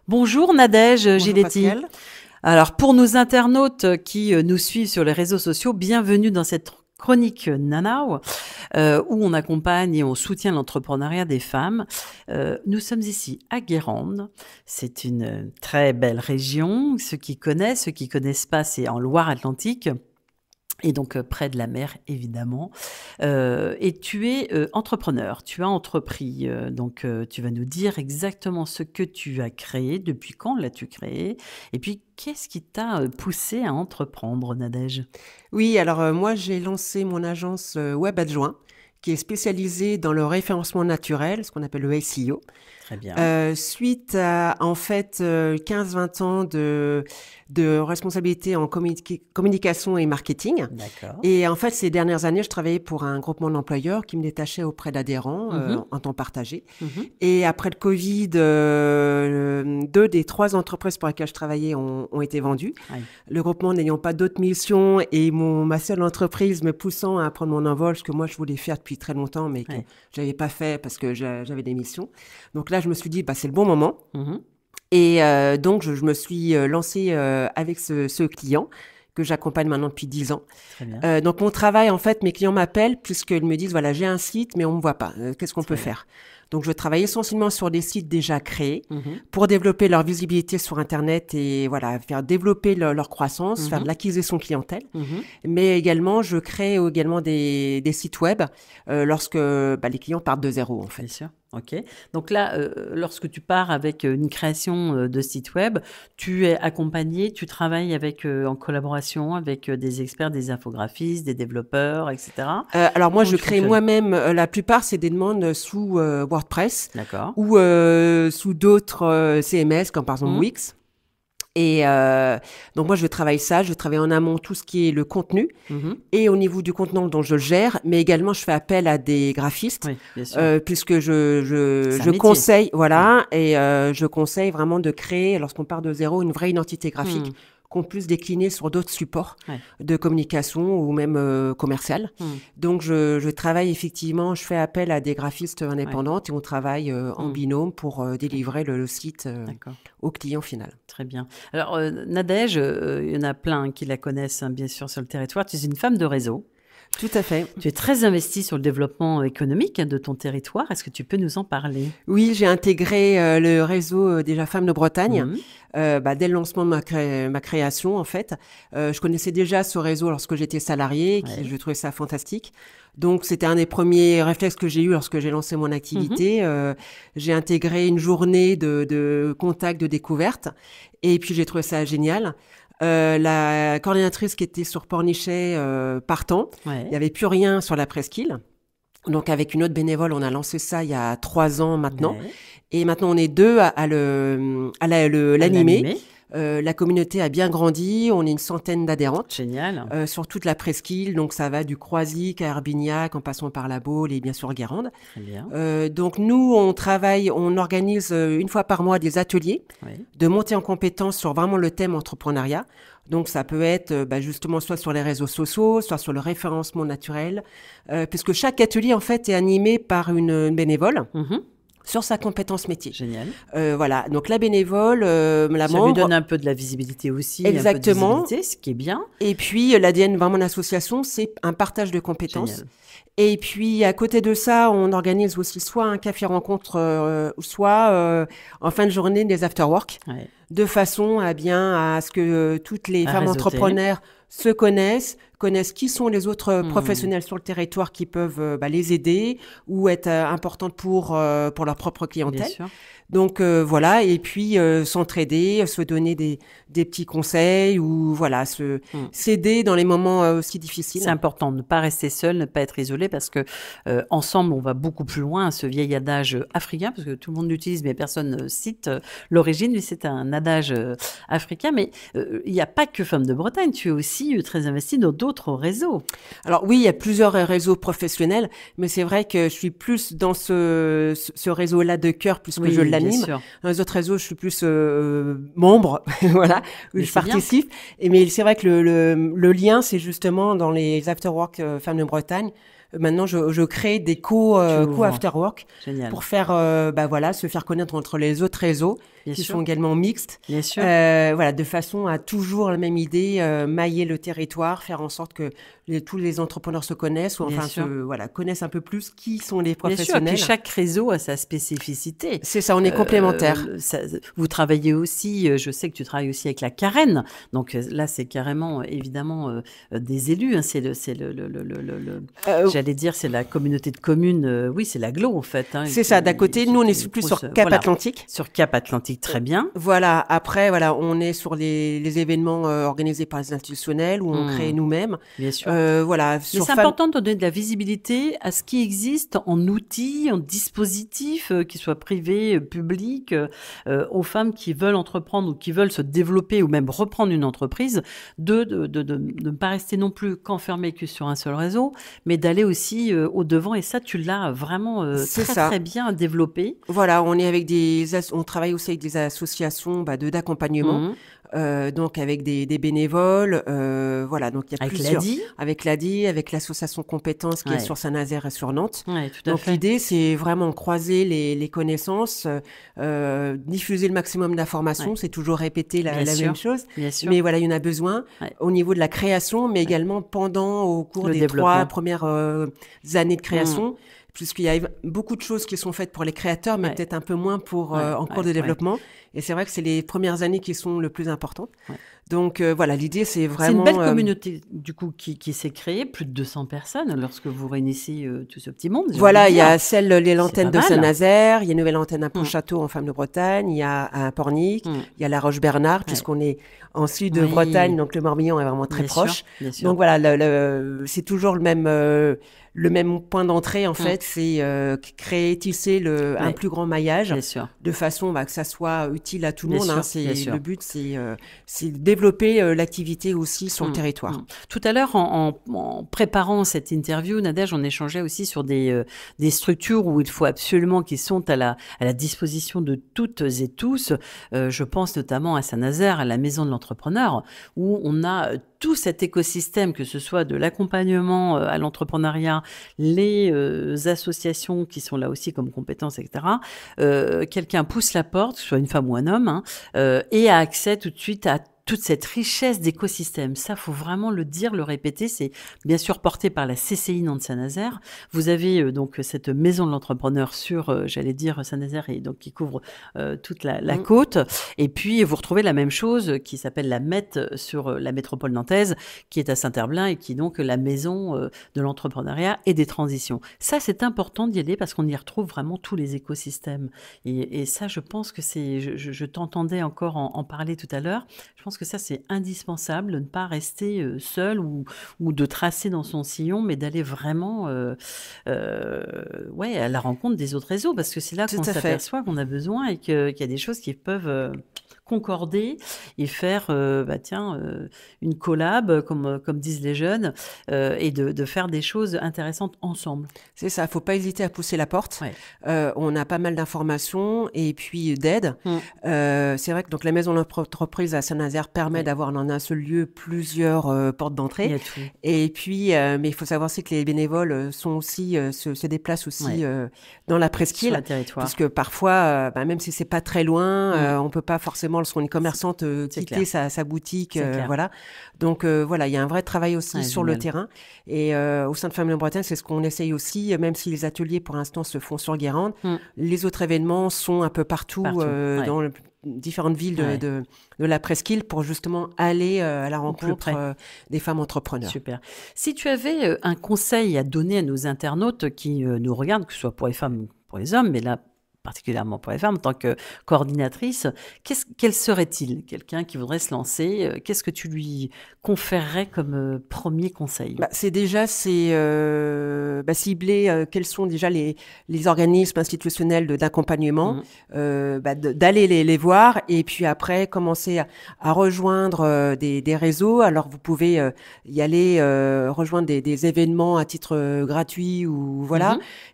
Bonjour Nadège Bonjour Giletti. Pascal. Alors pour nos internautes qui nous suivent sur les réseaux sociaux, bienvenue dans cette chronique Nanao où on accompagne et on soutient l'entrepreneuriat des femmes. Nous sommes ici à Guérande. C'est une très belle région. Ceux qui connaissent pas, c'est en Loire-Atlantique. Et donc près de la mer, évidemment. Et tu es entrepreneur, tu as entrepris. Donc tu vas nous dire exactement ce que tu as créé, depuis quand l'as-tu créé, et puis qu'est-ce qui t'a poussé à entreprendre, Nadège? Oui, alors moi j'ai lancé mon agence Web Adjoint qui est spécialisée dans le référencement naturel, ce qu'on appelle le SEO. Très bien. Suite à en fait 15-20 ans de responsabilité en communication et marketing. D'accord. Et en fait, ces dernières années, je travaillais pour un groupement d'employeurs qui me détachait auprès d'adhérents en temps partagé. Et après le Covid, 2 des 3 entreprises pour lesquelles je travaillais ont été vendues. Aïe. Le groupement n'ayant pas d'autres missions et ma seule entreprise me poussant à prendre mon envol, ce que moi je voulais faire depuis très longtemps, mais que je n'avais pas fait parce que j'avais des missions. Donc là, je me suis dit, c'est le bon moment. Et donc, je me suis lancée avec ce client que j'accompagne maintenant depuis 10 ans. Très bien. Donc, mon travail, en fait, mes clients m'appellent puisqu'ils me disent, voilà, j'ai un site, mais on ne me voit pas. Qu'est-ce qu'on peut faire? Donc, je travaille essentiellement sur des sites déjà créés pour développer leur visibilité sur Internet et voilà, faire développer leur croissance, faire de l'acquisition clientèle. Mais également, je crée également des sites web lorsque les clients partent de zéro, en fait. Bien sûr. Ok. Donc là, lorsque tu pars avec une création de site web, tu es accompagné, tu travailles avec, en collaboration avec des experts, des infographistes, des développeurs, etc. Alors moi, Comment je tu crée fonctionnes? moi-même, la plupart, c'est des demandes sous WordPress D'accord. ou sous d'autres CMS, comme par exemple Wix. Et donc moi, je travaille en amont tout ce qui est le contenu et au niveau du contenu dont je le gère, mais également je fais appel à des graphistes Oui, bien sûr. puisque C'est un je métier. conseille, voilà, et je conseille vraiment de créer, lorsqu'on part de zéro, une vraie identité graphique qu'on puisse décliner sur d'autres supports de communication ou même commercial. Donc, je travaille effectivement, je fais appel à des graphistes indépendantes et on travaille en binôme pour délivrer le site au client final. Très bien. Alors, Nadège, il y en a plein qui la connaissent, hein, bien sûr, sur le territoire. Tu es une femme de réseau. Tout à fait. Tu es très investie sur le développement économique de ton territoire. Est-ce que tu peux nous en parler? Oui, j'ai intégré le réseau déjà Femmes de Bretagne dès le lancement de ma création, en fait. Je connaissais déjà ce réseau lorsque j'étais salariée, je trouvais ça fantastique. Donc, c'était un des premiers réflexes que j'ai eu lorsque j'ai lancé mon activité. J'ai intégré une journée de contact, de découverte. Et puis, j'ai trouvé ça génial. La coordinatrice qui était sur Pornichet partant, il n'y avait plus rien sur la presqu'île. Donc, avec une autre bénévole, on a lancé ça il y a 3 ans maintenant. Et maintenant, on est 2 à l'animer. La communauté a bien grandi. On est une centaine d'adhérentes. Génial. Sur toute la presqu'île. Donc, ça va du Croisic à Herbignac, en passant par la Baule et bien sûr Guérande. Très bien. Donc, nous, on organise une fois par mois des ateliers de montée en compétences sur vraiment le thème entrepreneuriat. Donc, ça peut être justement soit sur les réseaux sociaux, soit sur le référencement naturel, puisque chaque atelier, en fait, est animé par une bénévole sur sa compétence métier. Génial. Voilà, donc la bénévole, la Ça membre... lui donne un peu de la visibilité aussi. Exactement. Un peu de visibilité, ce qui est bien. Et puis, l'ADN vraiment de l'association, c'est un partage de compétences. Génial. Et puis, à côté de ça, on organise aussi soit un café rencontre, soit en fin de journée des after-work, de façon à ce que toutes les femmes réseauter. entrepreneurs se connaissent qui sont les autres professionnels sur le territoire qui peuvent les aider ou être importantes pour leur propre clientèle. Bien sûr. Donc voilà, et puis s'entraider, se donner des petits conseils ou voilà, s'aider dans les moments aussi difficiles. C'est important de ne pas rester seul, ne pas être isolé parce que ensemble on va beaucoup plus loin. Ce vieil adage africain, parce que tout le monde l'utilise mais personne ne cite l'origine, mais c'est un adage africain. Mais il n'y a pas que Femmes de Bretagne, tu es aussi très investi dans d'autres réseaux. Alors oui, il y a plusieurs réseaux professionnels, mais c'est vrai que je suis plus dans ce réseau-là de cœur puisque je l'anime. Dans les autres réseaux, je suis plus membre, voilà, où je participe. Mais c'est vrai que le lien, c'est justement dans les after-work Femmes de Bretagne. maintenant, je crée des co-after work Génial. pour faire, se faire connaître entre les autres réseaux qui sont également mixtes. Bien sûr. De façon à toujours la même idée, mailler le territoire, faire en sorte que tous les entrepreneurs se connaissent, ou connaissent un peu plus qui sont les professionnels. Bien sûr, et puis chaque réseau a sa spécificité. C'est ça, on est complémentaires. Vous travaillez aussi, je sais que tu travailles aussi avec la Carène, donc là c'est carrément évidemment des élus, hein, j'allais dire c'est la communauté de communes, oui c'est l'agglo en fait. Hein, c'est ça, d'à côté, nous on est plus sur Cap Atlantique. Sur Cap Atlantique, très bien. Voilà, après on est sur les événements organisés par les institutionnels où on crée nous-mêmes. Bien sûr. Mais c'est important de donner de la visibilité à ce qui existe en outils, en dispositifs, qu'ils soient privés, publics, aux femmes qui veulent entreprendre ou qui veulent se développer ou même reprendre une entreprise, de ne pas rester non plus qu'enfermé que sur un seul réseau, mais d'aller aussi au-devant. Et ça, tu l'as vraiment très bien développé. Voilà, on travaille aussi avec des associations d'accompagnement. Donc avec des bénévoles, donc il y a plusieurs. Avec l'ADI, avec l'association Compétences qui est sur Saint-Nazaire et sur Nantes. Ouais, tout à donc fait. l'idée, c'est vraiment croiser les connaissances, diffuser le maximum d'informations. C'est toujours répéter la même chose. Bien sûr. Mais voilà, il y en a besoin au niveau de la création, mais également au cours des 3 premières années de création. Puisqu'il y a beaucoup de choses qui sont faites pour les créateurs, mais peut-être un peu moins en cours de développement. Et c'est vrai que c'est les premières années qui sont le plus importantes. Donc l'idée, c'est vraiment... C'est une belle communauté du coup qui s'est créée, plus de 200 personnes lorsque vous réunissez tout ce petit monde. Voilà, il y a l'antenne de Saint-Nazaire, il y a une nouvelle antenne à Pontchâteau en Femmes de Bretagne, il y a à Pornic, il y a la Roche-Bernard, puisqu'on est en sud de Bretagne, donc le Morbihan est vraiment très proche. Bien sûr. Donc voilà, c'est toujours le même point d'entrée, en fait, c'est créer, tisser un plus grand maillage de façon que ça soit utile à tout le monde. Le but, c'est de développer l'activité aussi sur le territoire. Tout à l'heure, en préparant cette interview, Nadège, on échangeait aussi sur des structures où il faut absolument qu'ils sont à la disposition de toutes et tous. Je pense notamment à Saint-Nazaire, à la Maison de l'Entrepreneur, où on a tout cet écosystème, que ce soit de l'accompagnement à l'entrepreneuriat, les associations qui sont là aussi comme compétences, etc. Quelqu'un pousse la porte, que ce soit une femme ou un homme, et a accès tout de suite à toute cette richesse d'écosystème. Ça, faut vraiment le dire, le répéter. C'est bien sûr porté par la CCI Nantes Saint-Nazaire. Vous avez donc cette maison de l'entrepreneur sur, Saint-Nazaire, et donc qui couvre toute la côte. Et puis, vous retrouvez la même chose qui s'appelle la MET sur la métropole nantaise, qui est à Saint-Herblain et qui est donc la maison de l'entrepreneuriat et des transitions. Ça, c'est important d'y aller parce qu'on y retrouve vraiment tous les écosystèmes. Et ça, je pense que je t'entendais encore en parler tout à l'heure. Je pense que ça, c'est indispensable de ne pas rester seul ou de tracer dans son sillon, mais d'aller vraiment à la rencontre des autres réseaux, parce que c'est là qu'on s'aperçoit qu'on a besoin et qu'il y a des choses qui peuvent concorder et faire une collab, comme disent les jeunes, et de faire des choses intéressantes ensemble. C'est ça, il ne faut pas hésiter à pousser la porte. On a pas mal d'informations et puis d'aide. C'est vrai que donc, la maison d'entreprise à Saint-Nazaire permet d'avoir en un seul lieu plusieurs portes d'entrée. Et puis, mais il faut savoir aussi que les bénévoles sont aussi, se déplacent aussi dans la presqu'île. Puisque parfois, même si c'est pas très loin, on peut pas forcément, lorsqu'on est commerçante, quitter sa boutique. Voilà. Donc, il y a un vrai travail aussi sur le terrain. Et au sein de Femmes de Bretagne, c'est ce qu'on essaye aussi, même si les ateliers, pour l'instant, se font sur Guérande. Les autres événements sont un peu partout. Dans différentes villes de la presqu'île pour justement aller à la rencontre des femmes entrepreneurs. Super. Si tu avais un conseil à donner à nos internautes qui nous regardent, que ce soit pour les femmes ou pour les hommes, mais là, particulièrement pour les femmes, en tant que coordinatrice, quel serait-il? Quelqu'un qui voudrait se lancer, qu'est-ce que tu lui conférerais comme premier conseil? C'est déjà cibler quels sont déjà les organismes institutionnels d'accompagnement, d'aller les voir et puis après commencer à rejoindre des réseaux. Alors vous pouvez y aller rejoindre des événements à titre gratuit ou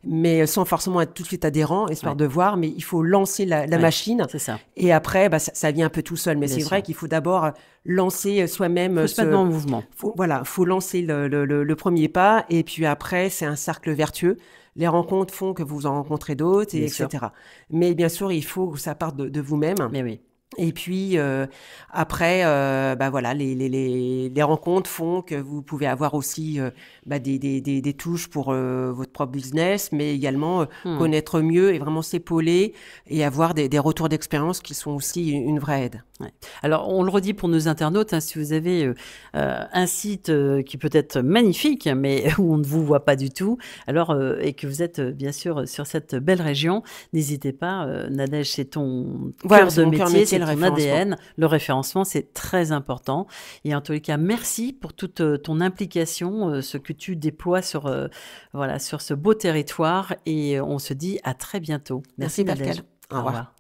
mais sans forcément être tout de suite adhérent, histoire de voir voir, mais il faut lancer la machine. C'est ça. Et après, ça vient un peu tout seul. Mais c'est vrai qu'il faut d'abord lancer soi-même. Il faut se mettre en mouvement. Faut lancer le premier pas. Et puis après, c'est un cercle vertueux. Les rencontres font que vous en rencontrez d'autres, etc. Mais bien sûr, il faut que ça parte de vous-même. Mais oui. Et puis après, voilà, les rencontres font que vous pouvez avoir aussi des touches pour votre propre business, mais également connaître mieux et vraiment s'épauler et avoir des retours d'expérience qui sont aussi une vraie aide. Ouais. Alors, on le redit pour nos internautes, si vous avez un site qui peut être magnifique, mais où on ne vous voit pas du tout, alors, et que vous êtes bien sûr sur cette belle région, n'hésitez pas, Nadège, c'est ton cœur de métier, c'est ton ADN. Le référencement, c'est très important. Et en tous les cas, merci pour toute ton implication, ce que tu déploies sur ce beau territoire. Et on se dit à très bientôt. Merci Nadège. Au revoir.